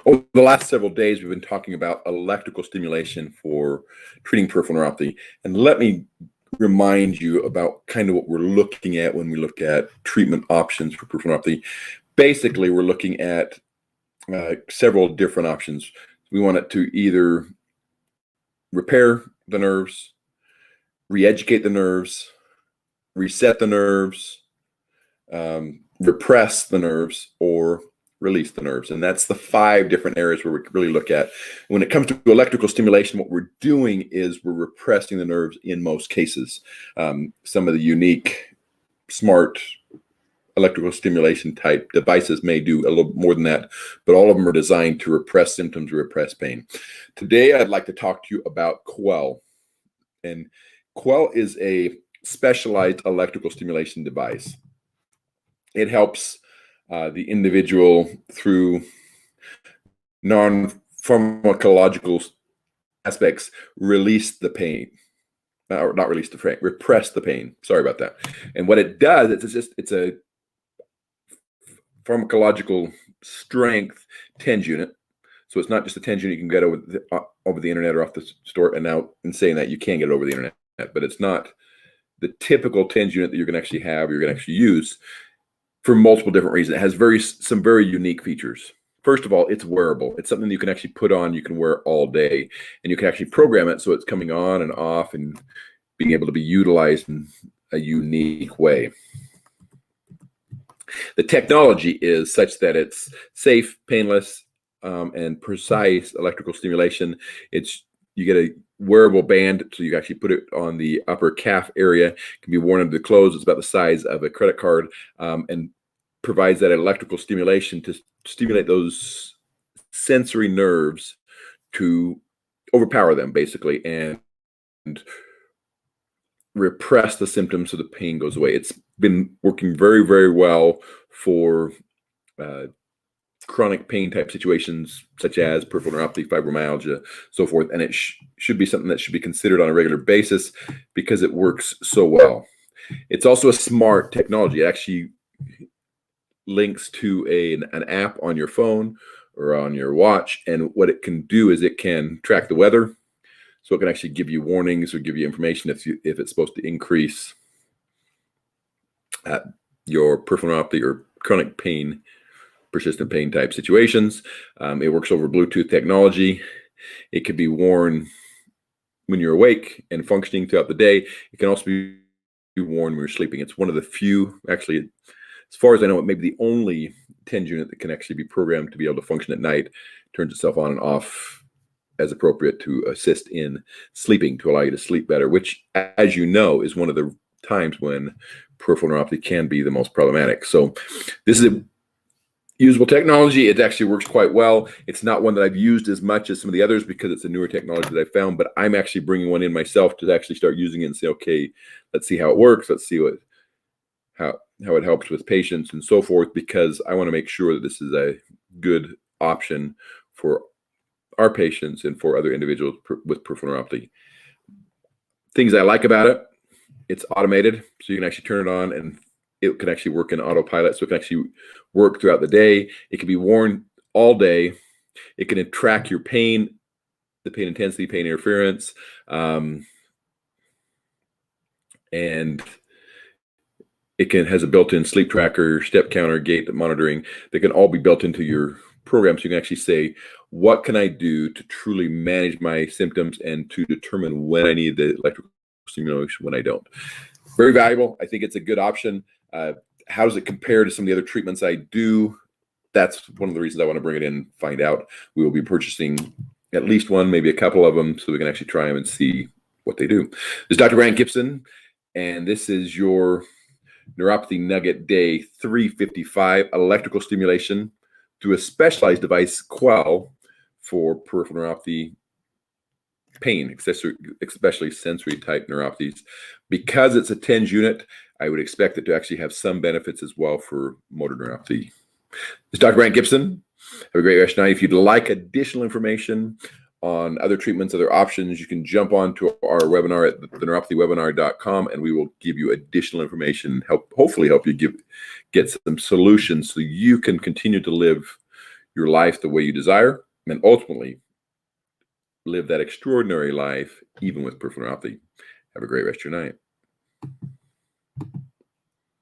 Over the last several days, we've been talking about electrical stimulation for treating peripheral neuropathy. And let me remind you about kind of what we're looking at when we look at treatment options for peripheral neuropathy. Basically, we're looking at several different options. We want it to either repair the nerves, re-educate the nerves, reset the nerves, repress the nerves, or release the nerves. And that's the 5 different areas where we really look at. When it comes to electrical stimulation, what we're doing is we're repressing the nerves in most cases. Some of the unique, smart electrical stimulation type devices may do a little more than that, but all of them are designed to repress symptoms or repress pain. Today, I'd like to talk to you about Quell. And Quell is a specialized electrical stimulation device. It helps the individual through non-pharmacological aspects release the pain, or not release the pain, repress the pain. Sorry about that. And what it does, it's a pharmacological strength TENS unit. So it's not just a TENS unit you can get over the internet or off the store. And now, in saying that, you can get it over the internet, but it's not the typical TENS unit that you're going to actually have, or you're going to actually use, for multiple different reasons. It has some very unique features. First of all, it's wearable. It's something that you can actually put on, you can wear all day, and you can actually program it so it's coming on and off and being able to be utilized in a unique way. The technology is such that it's safe, painless, and precise electrical stimulation. You get a wearable band, so you actually put it on the upper calf area. It can be worn under the clothes. It's about the size of a credit card, and provides that electrical stimulation to stimulate those sensory nerves to overpower them, basically, and repress the symptoms so the pain goes away. It's been working very, very well for chronic pain type situations such as peripheral neuropathy, fibromyalgia, so forth. And it should be something that should be considered on a regular basis because it works so well. It's also a smart technology. It actually links to an app on your phone or on your watch. And what it can do is it can track the weather. So it can actually give you warnings or give you information if it's supposed to increase your peripheral neuropathy or chronic pain, persistent pain type situations. It works over Bluetooth technology. It can be worn when you're awake and functioning throughout the day. It can also be worn when you're sleeping. It's one of the few, actually, as far as I know, it may be the only TENS unit that can actually be programmed to be able to function at night, turns itself on and off as appropriate to assist in sleeping, to allow you to sleep better, which, as you know, is one of the times when peripheral neuropathy can be the most problematic. So this is a usable technology. It actually works quite well. It's not one that I've used as much as some of the others because it's a newer technology that I found, but I'm actually bringing one in myself to actually start using it and say, okay, let's see how it works. Let's see how it helps with patients and so forth, because I want to make sure that this is a good option for our patients and for other individuals with peripheral neuropathy. Things I like about it: it's automated, so you can actually turn it on and it can actually work in autopilot, so it can actually work throughout the day. It can be worn all day. It can track your pain, the pain intensity, pain interference, and it has a built-in sleep tracker, step counter, gait monitoring. They can all be built into your program, so you can actually say, what can I do to truly manage my symptoms and to determine when I need the electrical stimulation, when I don't. Very valuable. I think it's a good option. How does it compare to some of the other treatments I do? That's one of the reasons I want to bring it in and find out. We will be purchasing at least one, maybe a couple of them, so we can actually try them and see what they do. This is Dr. Brandt Gibson, and this is your Neuropathy Nugget Day 355, electrical stimulation through a specialized device, Quell, for peripheral neuropathy pain, especially sensory type neuropathies. Because it's a TENS unit, I would expect it to actually have some benefits as well for motor neuropathy. This is Dr. Brandt Gibson. Have a great rest of the night. If you'd like additional information on other treatments, other options, you can jump on to our webinar at theneuropathywebinar.com, and we will give you additional information, hopefully help you get some solutions so you can continue to live your life the way you desire, and ultimately live that extraordinary life, even with peripheral neuropathy. Have a great rest of your night.